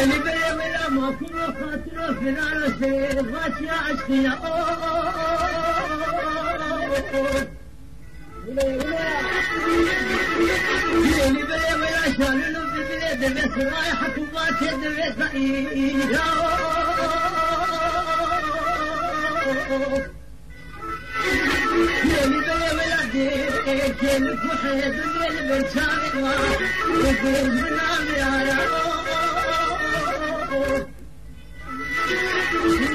اللي بلا ملا ما كل خاطر في العرس غاشي عشقنا اللي بلا ملا شالنا في البلاد بس رايحة وبات بس اللي بلا ملا ديك كلك وحيد اللي برشاق وقرب من عمي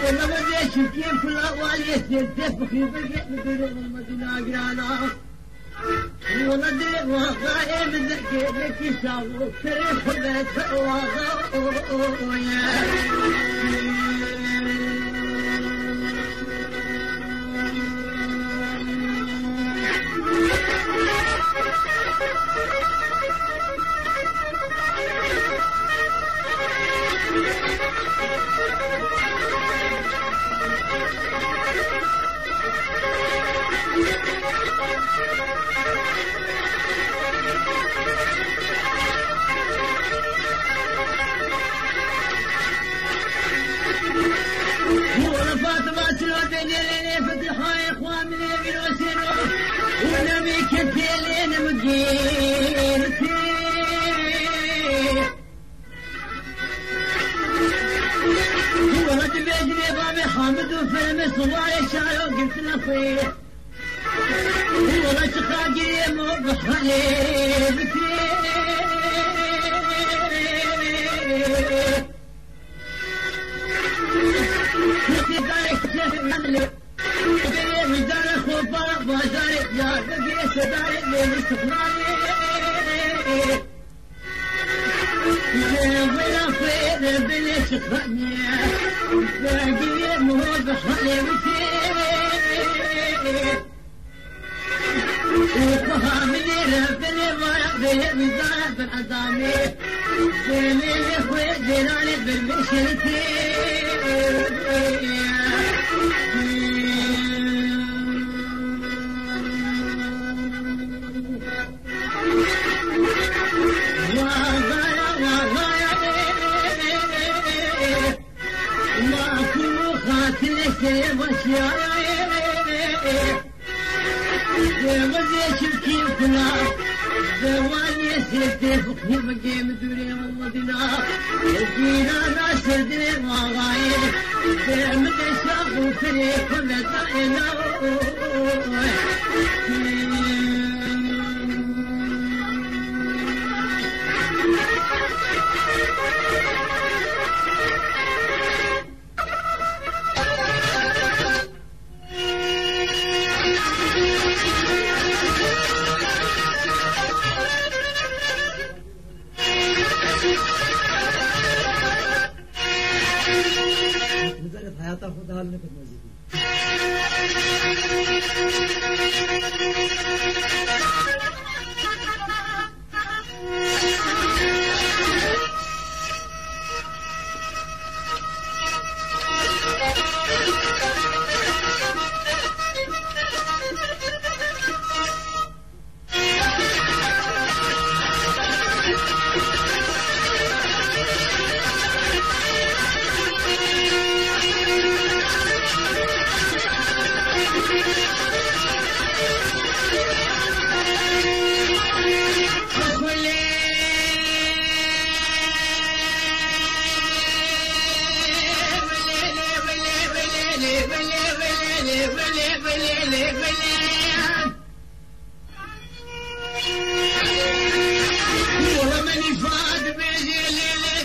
والله ما ادري شو كيف الاول يصير تفخي بالقلب المدينه قرانا والله ادري واقع متذكر لك يساووا تاريخ بيت واقع ونبي كتيلين مجيرتي ورد بيجني بابي حامد وفيلم صواري شعره قلت نصيح ورد خاجي مو بحليبتي مجدار خوفا بازارك يا بقي سدارك من استقلالي ولا خير بليش خدني باقي موضح حليبتي وفهمني ربني ويقضي مجدار بالعظامي بيني الاخوة جيراني بالمشرتي وزيش بكيف كنا زواني سيدي فقهي بقي مدوري والمدينة وفينا ناصر دي وغاير بمدى شاق وفريق ومدائنا حياتها خدها لنا في المسجد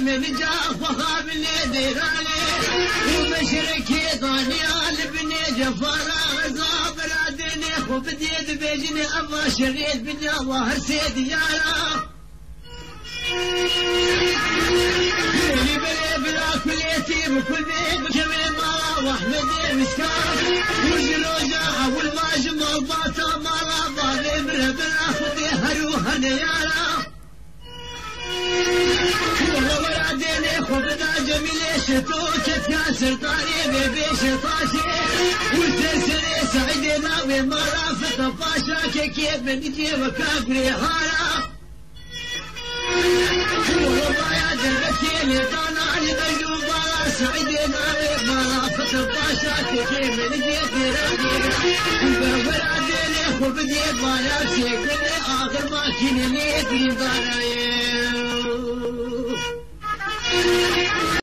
من جافها بالديراني ومشركي ضانيال بني جفارة غزاب رادني وبديد بيجني أبا شريد بني الله سيد يارا بني بني بلا كل يتيم وكل بيت كمين مرا واحمد مسكار وجلوجا والماجم والباطا مرا ضالي بلا بلا خذي هروها يارا توكت يا سلطاني ببيش طاشي وتسري سعيدنا ومرافق باشا كيف بنجي وكافري هارا والله يا جنبتي لطانا لبيوبا سعيدنا ومرافق باشا كيف بنجي فرادينا وبراديني وبدي بايا سيكني آخر ما كنني في دارايا